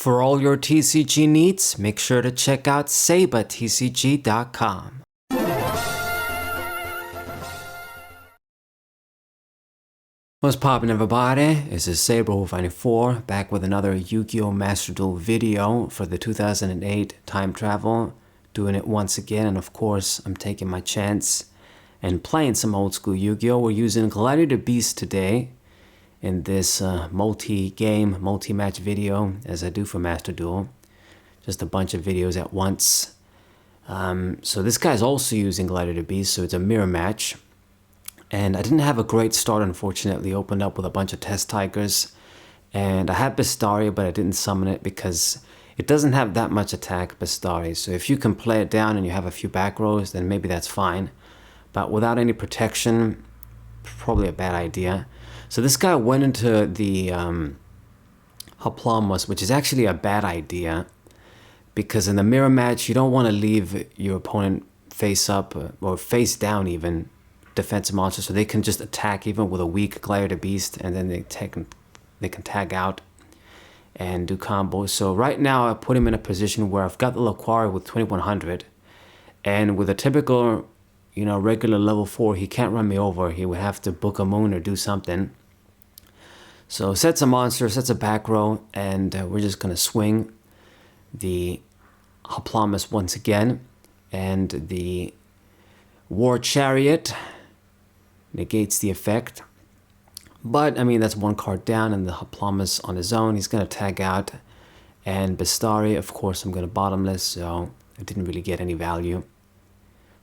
For all your TCG needs, make sure to check out SabaTCG.com. What's poppin', everybody? This is Saber94 back with another Yu-Gi-Oh! Master Duel video for the 2008 time travel. Doing it once again, and of course I'm taking my chance and playing some old school Yu-Gi-Oh! We're using Gladiator Beast today in this multi-game, multi-match video, as I do for Master Duel. Just a bunch of videos at once. So this guy's also using Gladiator Beast, so it's a mirror match. And I didn't have a great start, unfortunately. Opened up with a bunch of Test Tigers. And I had Bistari, but I didn't summon it because it doesn't have that much attack, Bistari. So if you can play it down and you have a few back rows, then maybe that's fine. But without any protection, probably a bad idea. So this guy went into the Hoplomos, which is actually a bad idea. Because in the mirror match, you don't want to leave your opponent face up or face down even defensive monster, so they can just attack even with a weak Gladiator Beast, and then they can tag out and do combos. So right now I put him in a position where I've got the Laquari with 2100, and with a typical, regular level 4, he can't run me over. He would have to book a moon or do something. So sets a monster, sets a back row, and we're just gonna swing the Hoplomos once again, and the War Chariot negates the effect. But I mean, that's one card down, and the Hoplomos on his own, he's gonna tag out. And Bistari, of course, I'm gonna bottomless, so I didn't really get any value.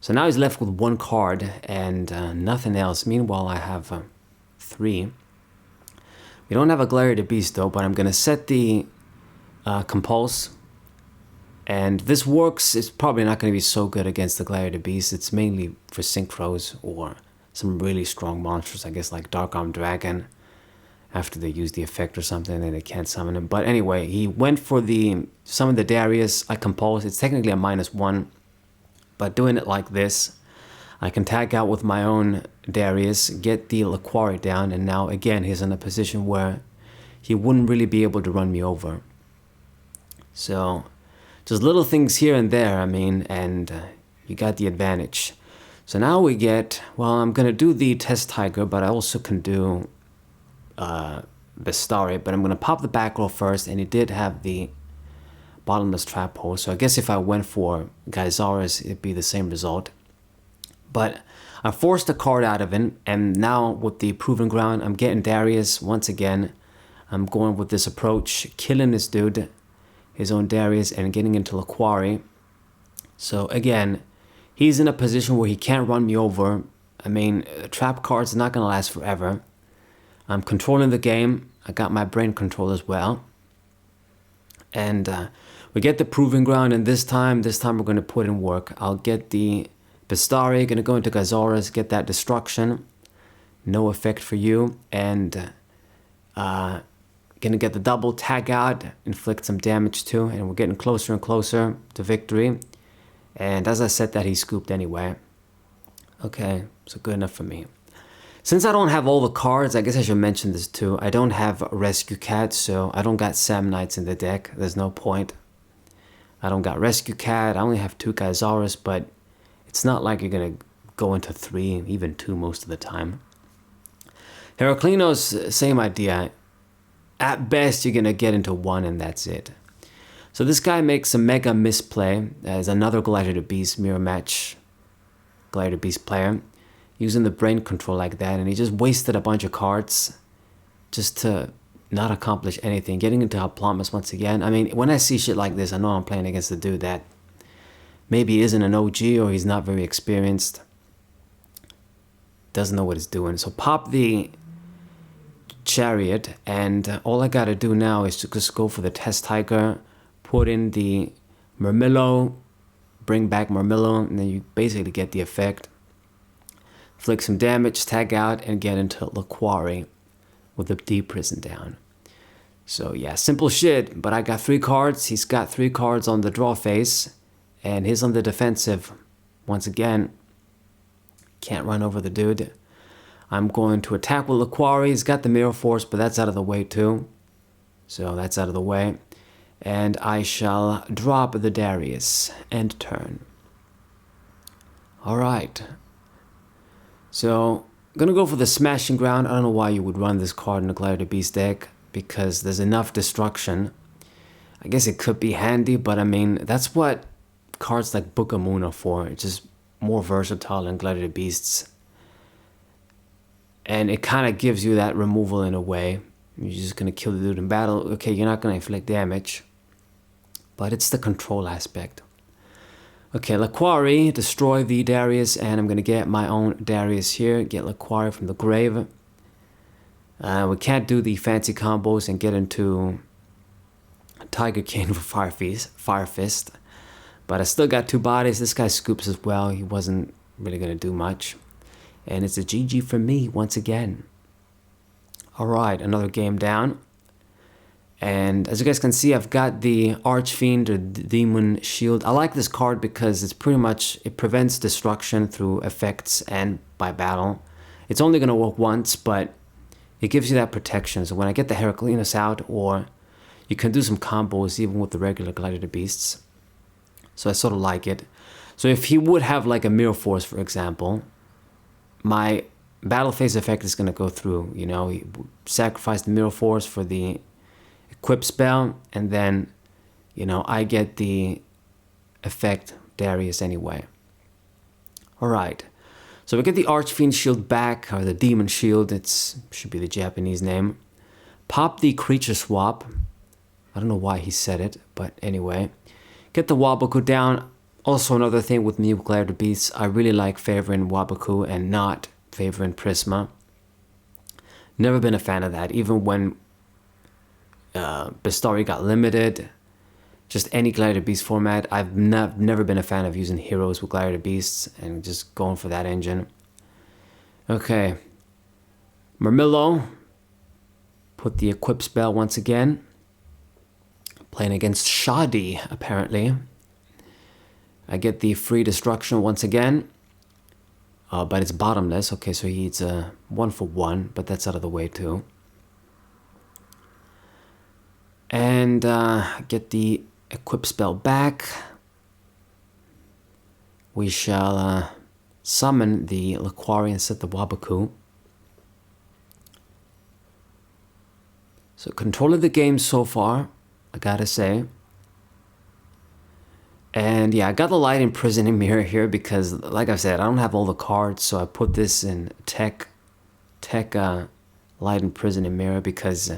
So now he's left with one card and nothing else. Meanwhile, I have 3. We don't have a Gladiator Beast though, but I'm gonna set the Compulse. And this works. It's probably not going to be so good against the Gladiator Beast. It's mainly for synchros or some really strong monsters, I guess, like Dark Arm Dragon. After they use the effect or something, then they can't summon him. But anyway, he went for the summon the Darius. I compose. It's technically a -1, but doing it like this, I can tag out with my own Darius, get the Laquari down, and now again he's in a position where he wouldn't really be able to run me over. So just little things here and there, I mean, and you got the advantage. So now we get, well, I'm going to do the Test Tiger, but I also can do Bistari, but I'm going to pop the back row first, and he did have the bottomless trap hole, so I guess if I went for Geysaris, it'd be the same result. But I forced a card out of him, and now with the Proven Ground, I'm getting Darius once again. I'm going with this approach, killing this dude, his own Darius, and getting into Laquari. So again, he's in a position where he can't run me over. I mean, trap cards are not going to last forever. I'm controlling the game. I got my brain control as well. And we get the Proving Ground, and this time we're going to put in work. I'll get the Bistari, going to go into Geysaris, get that Destruction. No effect for you. And gonna get the double tag out, inflict some damage too, and we're getting closer and closer to victory. And as I said that, he scooped anyway. Okay, so good enough for me. Since I don't have all the cards, I guess I should mention this too. I don't have Rescue Cat, so I don't got Sam Knights in the deck. There's no point. I don't got Rescue Cat. I only have 2 Geysaris, but it's not like you're gonna go into 3, even 2 most of the time. Heraclinos, same idea. At best, you're going to get into 1, and that's it. So this guy makes a mega misplay as another Gladiator Beast mirror match Gladiator Beast player, using the brain control like that, and he just wasted a bunch of cards just to not accomplish anything. Getting into Hoplomos once again. I mean, when I see shit like this, I know I'm playing against a dude that maybe isn't an OG or he's not very experienced. Doesn't know what he's doing. So pop the Chariot, and all I gotta do now is to just go for the Test Tiger, put in the Murmillo, bring back Murmillo, and then you basically get the effect. Flick some damage, tag out, and get into Laquari with the Deep Prison down. So yeah, simple shit, but I got 3 cards, he's got 3 cards on the draw phase, and he's on the defensive. Once again, can't run over the dude. I'm going to attack with Laquari. He's got the Mirror Force, but that's out of the way too. So that's out of the way. And I shall drop the Darius. End turn. Alright. So, I'm gonna go for the Smashing Ground. I don't know why you would run this card in the Gladiator Beast deck, because there's enough destruction. I guess it could be handy, but I mean, that's what cards like Book of Moon are for. It's just more versatile than Gladiator Beasts. And it kind of gives you that removal in a way. You're just gonna kill the dude in battle. Okay, you're not gonna inflict damage, but it's the control aspect. Okay, Laquari, destroy the Darius, and I'm gonna get my own Darius here. Get Laquari from the grave. We can't do the fancy combos and get into Tiger King for Fire Fist. But I still got 2 bodies. This guy scoops as well. He wasn't really gonna do much. And it's a GG for me once again. Alright, another game down. And as you guys can see, I've got the Archfiend or Demon Shield. I like this card because it's pretty much, it prevents destruction through effects and by battle. It's only going to work once, but it gives you that protection. So when I get the Heraclinus out, or you can do some combos even with the regular Gladiator Beasts. So I sort of like it. So if he would have like a Mirror Force, for example, my battle phase effect is going to go through. You know, he sacrifice the Mirror Force for the equip spell, and then, you know, I get the effect Darius anyway. Alright, so we get the Archfiend Shield back, or the Demon Shield, it should be the Japanese name. Pop the Creature Swap. I don't know why he said it, but anyway. Get the Waboku down. Also another thing with me with Gladiator Beasts, I really like favoring Waboku and not favoring Prisma. Never been a fan of that, even when Bistari got limited. Just any Gladiator Beast format, I've never been a fan of using heroes with Gladiator Beasts and just going for that engine. Okay, Murmillo, put the equip spell once again. Playing against Shadi, apparently. I get the free destruction once again, but it's bottomless. Okay, so he eats a 1-for-1, but that's out of the way too. And get the equip spell back. We shall summon the Laquari and set the Waboku. So control of the game so far, I gotta say. And yeah, I got the Light Imprisoning Mirror here because, like I said, I don't have all the cards, so I put this in Tech Light Imprisoning Mirror because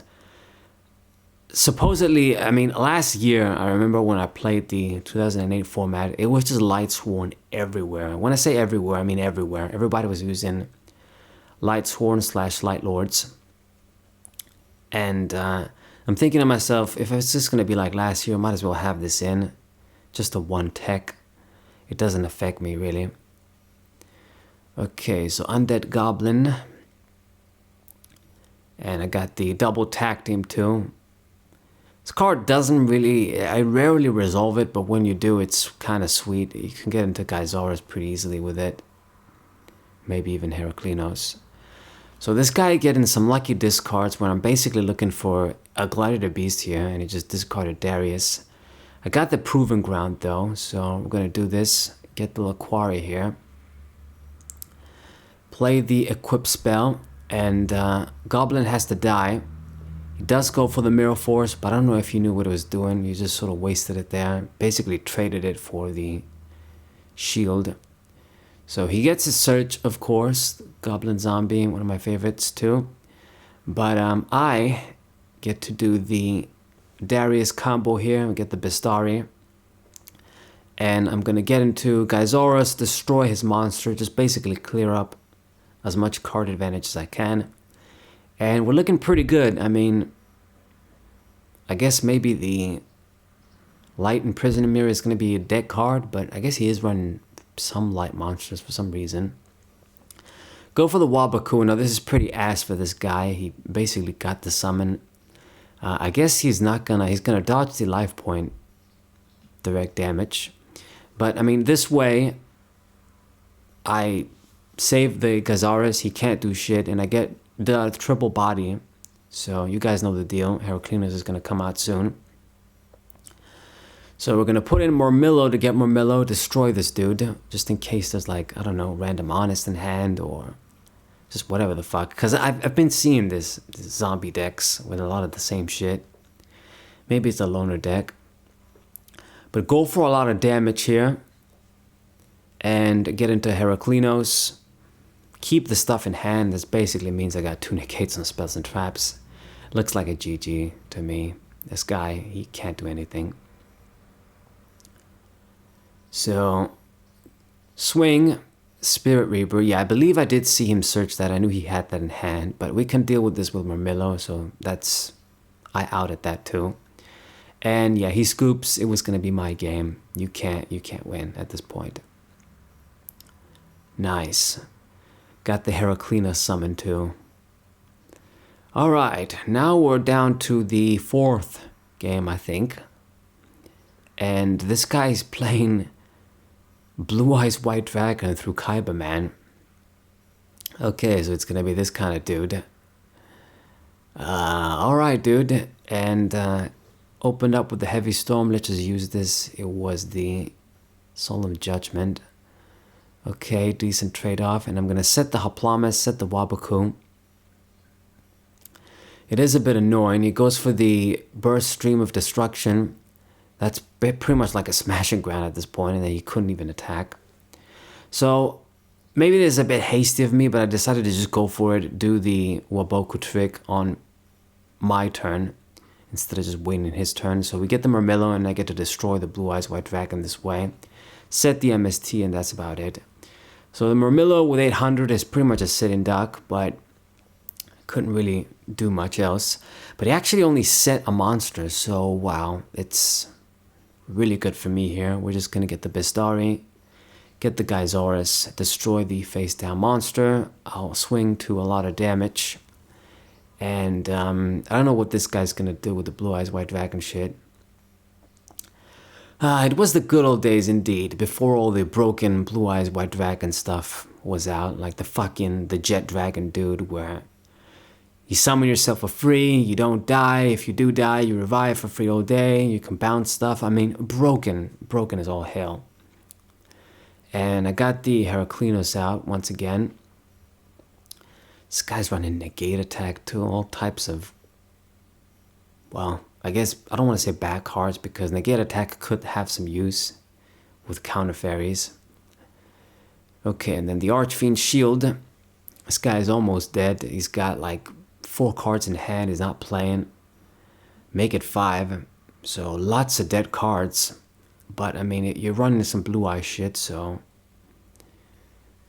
supposedly, I mean, last year, I remember when I played the 2008 format, it was just Light Sworn everywhere. When I say everywhere, I mean everywhere. Everybody was using Light Sworn / Light Lords. And I'm thinking to myself, if it's just going to be like last year, I might as well have this in. Just a 1 tech. It doesn't affect me, really. Okay, so Undead Goblin. And I got the double tag team too. This card doesn't really, I rarely resolve it, but when you do, it's kind of sweet. You can get into Gaizaras pretty easily with it. Maybe even Heraclinos. So this guy getting some lucky discards when I'm basically looking for a Gladiator Beast here, and he just discarded Darius. I got the Proving Ground though, so we're going to do this. Get the Laquari here. Play the Equip spell, and Goblin has to die. He does go for the Mirror Force, but I don't know if he knew what it was doing. He just sort of wasted it there. Basically traded it for the shield. So he gets his search, of course. Goblin Zombie, one of my favorites too. But I get to do the Darius combo here and get the Bistari. And I'm going to get into Gaizaras, destroy his monster, just basically clear up as much card advantage as I can. And we're looking pretty good. I mean, I guess maybe the Light Imprisoning Mirror is going to be a deck card, but I guess he is running some light monsters for some reason. Go for the Waboku. Now this is pretty ass for this guy. He basically got the summon. I guess he's gonna dodge the life point direct damage. But I mean, this way I save the Gaizaras. He can't do shit, and I get the triple body. So you guys know the deal. Heraclinus is gonna come out soon. So we're going to put in more Millo to get more Millo, destroy this dude, just in case there's like, I don't know, random honest in hand or just whatever the fuck. Because I've been seeing this zombie decks with a lot of the same shit. Maybe it's a loner deck. But go for a lot of damage here. And get into Heraklinos. Keep the stuff in hand. This basically means I got 2 negates on spells and traps. Looks like a GG to me. This guy, he can't do anything. So, swing, Spirit Reaper. Yeah, I believe I did see him search that. I knew he had that in hand. But we can deal with this with Marmillo, so that's... I outed that too. And yeah, he scoops. It was going to be my game. You can't win at this point. Nice. Got the Heraclina summon too. Alright, now we're down to the 4th game, I think. And this guy's playing Blue Eyes White Dragon through Kaiba, man. Okay, so it's gonna be this kind of dude. Alright, dude. And opened up with the Heavy Storm. Let's just use this. It was the Solemn Judgment. Okay, decent trade-off. And I'm gonna set the Hoplomys, set the Wabaku. It is a bit annoying. He goes for the Burst Stream of Destruction. That's pretty much like a smashing ground at this point, and then he couldn't even attack. So maybe this is a bit hasty of me, but I decided to just go for it, do the Waboku trick on my turn instead of just waiting his turn. So we get the Marmillo, and I get to destroy the Blue Eyes White Dragon this way. Set the MST, and that's about it. So the Marmillo with 800 is pretty much a sitting duck, but couldn't really do much else. But he actually only set a monster, so wow, it's really good for me here. We're just gonna get the Bistari, get the Gyzaurus, destroy the face down monster. I'll swing to a lot of damage. And I don't know what this guy's gonna do with the Blue Eyes White Dragon shit. It was the good old days indeed, before all the broken Blue Eyes White Dragon stuff was out, like the Jet Dragon dude, where you summon yourself for free, you don't die. If you do die, you revive for free all day. You can bounce stuff. I mean, broken as all hell. And I got the Heraclinos out once again. This guy's running negate attack too, all types of, well, I guess I don't want to say bad cards because negate attack could have some use with counter fairies. Okay, and then the Archfiend Shield. This guy is almost dead. He's got like 4 cards in hand. He's not playing. Make it 5. So lots of dead cards. But I mean, you're running some blue eye shit, so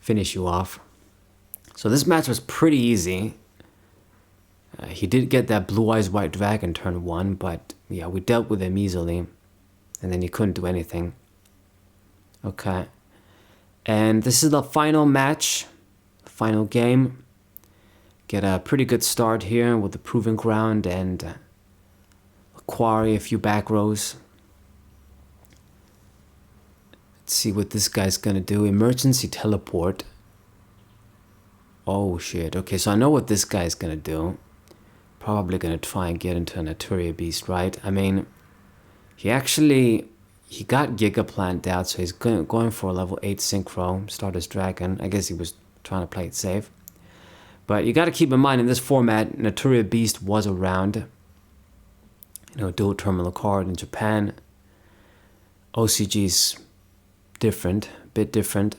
finish you off. So this match was pretty easy. He did get that Blue Eyes White Dragon turn 1, but yeah, we dealt with him easily. And then he couldn't do anything. Okay. And this is the final match. Final game. Get a pretty good start here with the Proving Ground and quarry a few back rows. Let's see what this guy's gonna do. Emergency Teleport. Oh shit. Okay, so I know what this guy's gonna do. Probably gonna try and get into an Naturia Beast, right? I mean, he got Gigaplant out, so he's going for a level 8 Synchro, Stardust Dragon. I guess he was trying to play it safe. But you got to keep in mind, in this format, Naturia Beast was around. You know, dual terminal card in Japan. OCG's different, a bit different.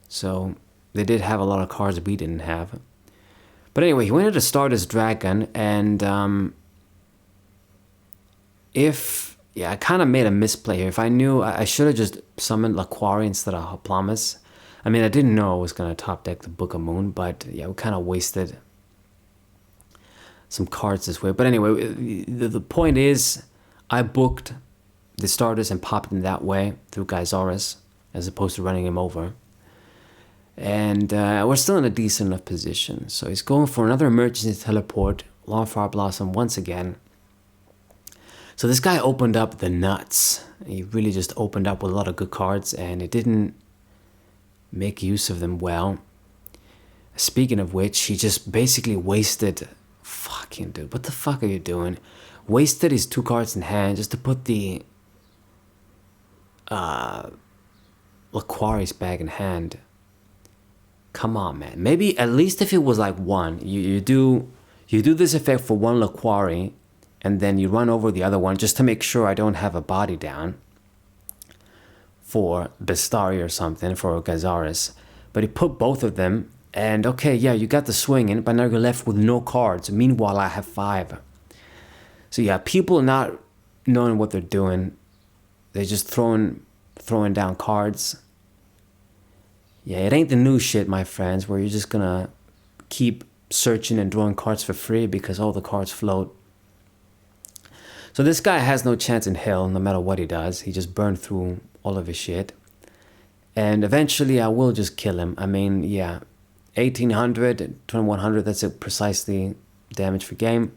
So they did have a lot of cards we didn't have. But anyway, he went into Stardust Dragon, and I kind of made a misplay here. If I knew, I should have just summoned Laquari instead of Hoplomys. I mean, I didn't know I was going to top deck the Book of Moon, but yeah, we kind of wasted some cards this way. But anyway, the point is, I booked the Stardust and popped him that way through Gyzaurus, as opposed to running him over. And we're still in a decent enough position. So he's going for another Emergency Teleport, Longfire Blossom once again. So this guy opened up the nuts. He really just opened up with a lot of good cards, and it didn't make use of them well. Speaking of which, he just basically wasted... Fucking dude, what the fuck are you doing? Wasted his 2 cards in hand just to put the Laquari's bag in hand. Come on, man. Maybe at least if it was like one, you do this effect for one Laquari, and then you run over the other one just to make sure I don't have a body down for Bestari or something, for Gazaris. But he put both of them, and okay, yeah, you got the swing in, but now you're left with no cards. Meanwhile, I have 5. So yeah, people not knowing what they're doing, they're just throwing down cards. Yeah, it ain't the new shit, my friends, where you're just gonna keep searching and drawing cards for free because all the cards float. So this guy has no chance in hell, no matter what he does. He just burned through all of his shit. And eventually I will just kill him. I mean, yeah, 1800, 2100, that's it precisely damage per game.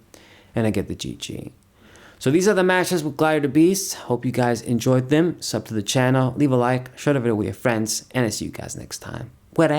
And I get the GG. So these are the matches with Gladiator Beasts. Hope you guys enjoyed them. Sub to the channel, leave a like, share the video with your friends, and I see you guys next time. What